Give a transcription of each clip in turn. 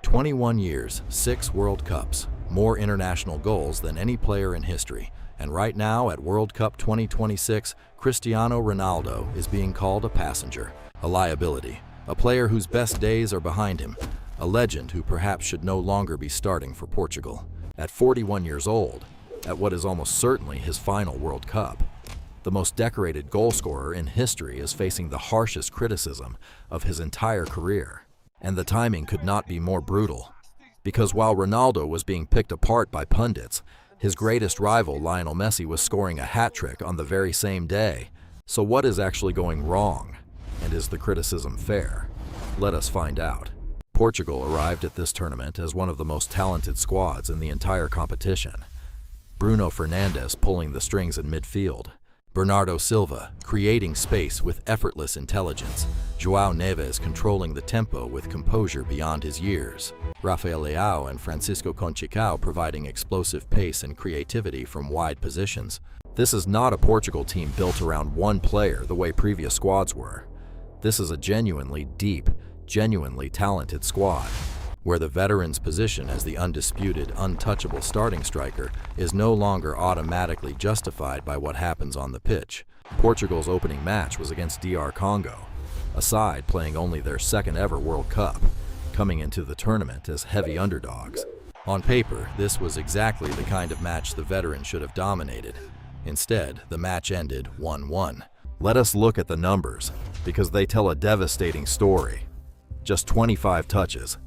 21 years, 6 World Cups, more international goals than any player in history. And right now at World Cup 2026, Cristiano Ronaldo is being called a passenger, a liability, a player whose best days are behind him, a legend who perhaps should no longer be starting for Portugal. At 41 years old, at what is almost certainly his final World Cup, the most decorated goalscorer in history is facing the harshest criticism of his entire career. And the timing could not be more brutal, because while Ronaldo was being picked apart by pundits, his greatest rival Lionel Messi was scoring a hat-trick on the very same day. So what is actually going wrong? And is the criticism fair? Let us find out. Portugal arrived at this tournament as one of the most talented squads in the entire competition. Bruno Fernandes pulling the strings in midfield, Bernardo Silva creating space with effortless intelligence, João Neves controlling the tempo with composure beyond his years, Rafael Leao and Francisco Conceição providing explosive pace and creativity from wide positions. This is not a Portugal team built around one player the way previous squads were. This is a genuinely deep, genuinely talented squad, where the veteran's position as the undisputed, untouchable starting striker is no longer automatically justified by what happens on the pitch. Portugal's opening match was against DR Congo, a side playing only their second ever World Cup, coming into the tournament as heavy underdogs. On paper, this was exactly the kind of match the veteran should have dominated. Instead, the match ended 1-1. Let us look at the numbers, because they tell a devastating story. Just 25 touches,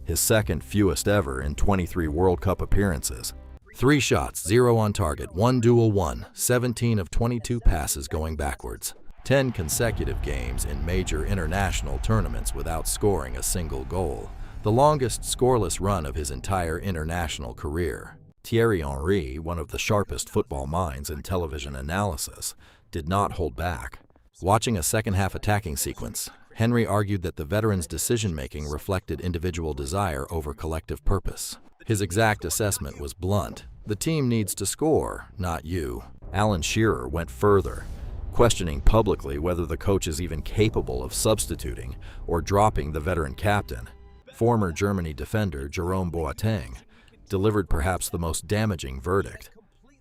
his second fewest ever in 23 World Cup appearances. 3 shots, 0 on target, 1 duel won, 17 of 22 passes going backwards. 10 consecutive games in major international tournaments without scoring a single goal, the longest scoreless run of his entire international career. Thierry Henry, one of the sharpest football minds in television analysis, did not hold back. Watching a second-half attacking sequence, Henry argued that the veteran's decision-making reflected individual desire over collective purpose. His exact assessment was blunt. The team needs to score, not you. Alan Shearer went further, questioning publicly whether the coach is even capable of substituting or dropping the veteran captain. Former Germany defender Jerome Boateng delivered perhaps the most damaging verdict,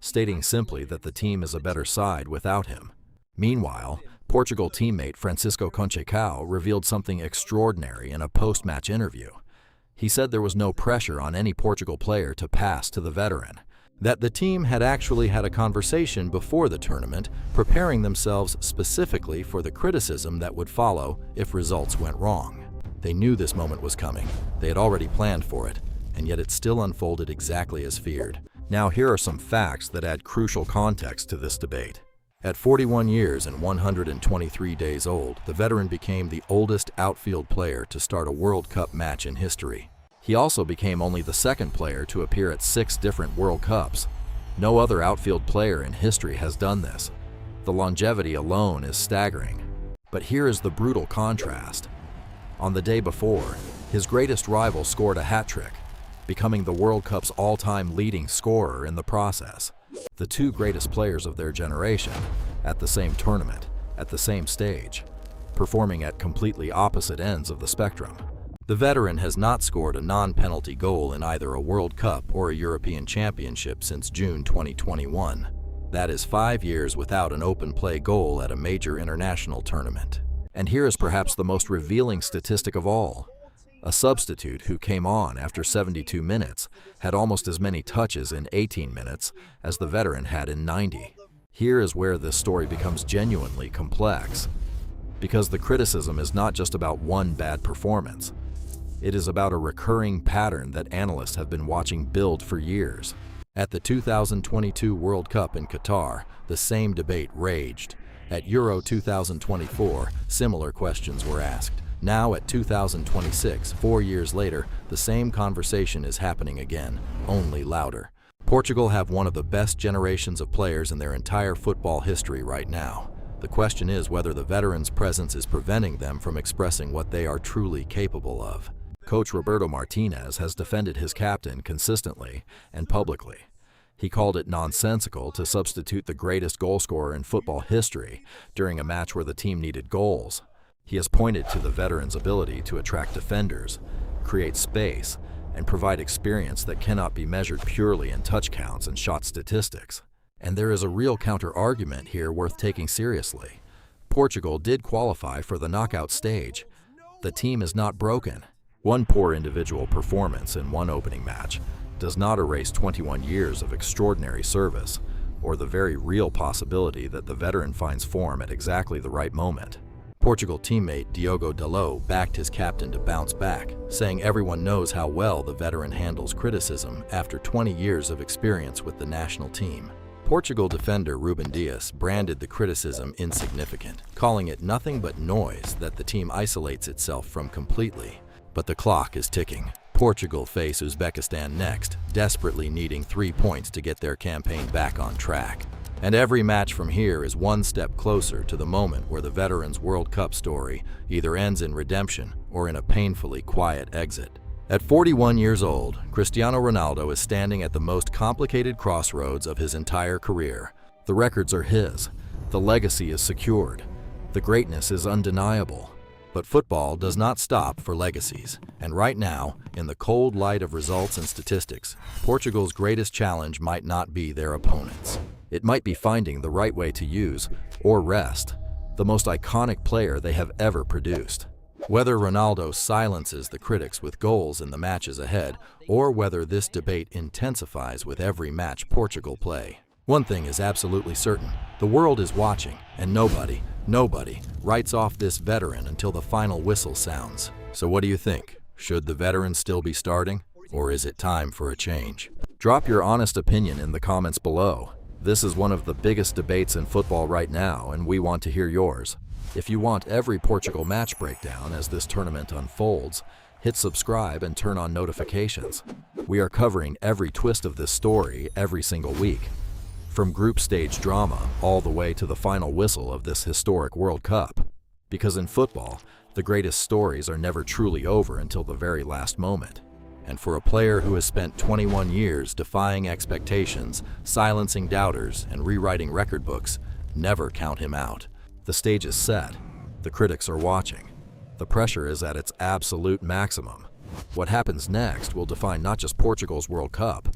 stating simply that the team is a better side without him. Meanwhile, Portugal teammate Francisco Conceição revealed something extraordinary in a post-match interview. He said there was no pressure on any Portugal player to pass to the veteran, that the team had actually had a conversation before the tournament, preparing themselves specifically for the criticism that would follow if results went wrong. They knew this moment was coming. They had already planned for it, and yet it still unfolded exactly as feared. Now here are some facts that add crucial context to this debate. At 41 years and 123 days old, the veteran became the oldest outfield player to start a World Cup match in history. He also became only the second player to appear at 6 different World Cups. No other outfield player in history has done this. The longevity alone is staggering. But here is the brutal contrast. On the day before, his greatest rival scored a hat-trick, becoming the World Cup's all-time leading scorer in the process. The 2 greatest players of their generation, at the same tournament, at the same stage, performing at completely opposite ends of the spectrum. The veteran has not scored a non-penalty goal in either a World Cup or a European Championship since June 2021. That is 5 years without an open play goal at a major international tournament. And here is perhaps the most revealing statistic of all. A substitute who came on after 72 minutes had almost as many touches in 18 minutes as the veteran had in 90. Here is where this story becomes genuinely complex, because the criticism is not just about one bad performance. It is about a recurring pattern that analysts have been watching build for years. At the 2022 World Cup in Qatar, the same debate raged. At Euro 2024, similar questions were asked. Now at 2026, 4 years later, the same conversation is happening again, only louder. Portugal have one of the best generations of players in their entire football history right now. The question is whether the veterans' presence is preventing them from expressing what they are truly capable of. Coach Roberto Martinez has defended his captain consistently and publicly. He called it nonsensical to substitute the greatest goalscorer in football history during a match where the team needed goals. He has pointed to the veteran's ability to attract defenders, create space, and provide experience that cannot be measured purely in touch counts and shot statistics. And there is a real counter-argument here worth taking seriously. Portugal did qualify for the knockout stage. The team is not broken. One poor individual performance in one opening match does not erase 21 years of extraordinary service, or the very real possibility that the veteran finds form at exactly the right moment. Portugal teammate Diogo Dalot backed his captain to bounce back, saying everyone knows how well the veteran handles criticism after 20 years of experience with the national team. Portugal defender Ruben Dias branded the criticism insignificant, calling it nothing but noise that the team isolates itself from completely. But the clock is ticking. Portugal face Uzbekistan next, desperately needing 3 points to get their campaign back on track. And every match from here is one step closer to the moment where the veterans' World Cup story either ends in redemption or in a painfully quiet exit. At 41 years old, Cristiano Ronaldo is standing at the most complicated crossroads of his entire career. The records are his. The legacy is secured. The greatness is undeniable. But football does not stop for legacies. And right now, in the cold light of results and statistics, Portugal's greatest challenge might not be their opponents. It might be finding the right way to use, or rest, the most iconic player they have ever produced. Whether Ronaldo silences the critics with goals in the matches ahead, or whether this debate intensifies with every match Portugal play. One thing is absolutely certain: the world is watching, and nobody writes off this veteran until the final whistle sounds. So what do you think? Should the veteran still be starting, or is it time for a change? Drop your honest opinion in the comments below. This is one of the biggest debates in football right now, and we want to hear yours. If you want every Portugal match breakdown as this tournament unfolds, hit subscribe and turn on notifications. We are covering every twist of this story every single week, from group stage drama all the way to the final whistle of this historic World Cup. Because in football, the greatest stories are never truly over until the very last moment. And for a player who has spent 21 years defying expectations, silencing doubters, and rewriting record books, never count him out. The stage is set. The critics are watching. The pressure is at its absolute maximum. What happens next will define not just Portugal's World Cup,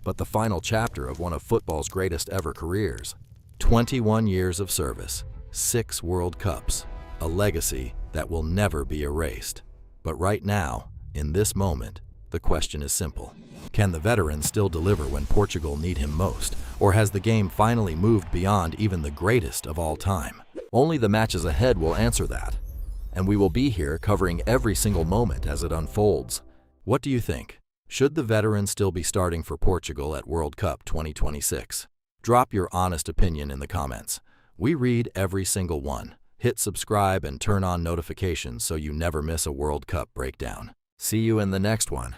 but the final chapter of one of football's greatest ever careers. 21 years of service, 6 World Cups, a legacy that will never be erased. But right now, in this moment, the question is simple. Can the veteran still deliver when Portugal need him most? Or has the game finally moved beyond even the greatest of all time? Only the matches ahead will answer that. And we will be here covering every single moment as it unfolds. What do you think? Should the veteran still be starting for Portugal at World Cup 2026? Drop your honest opinion in the comments. We read every single one. Hit subscribe and turn on notifications so you never miss a World Cup breakdown. See you in the next one.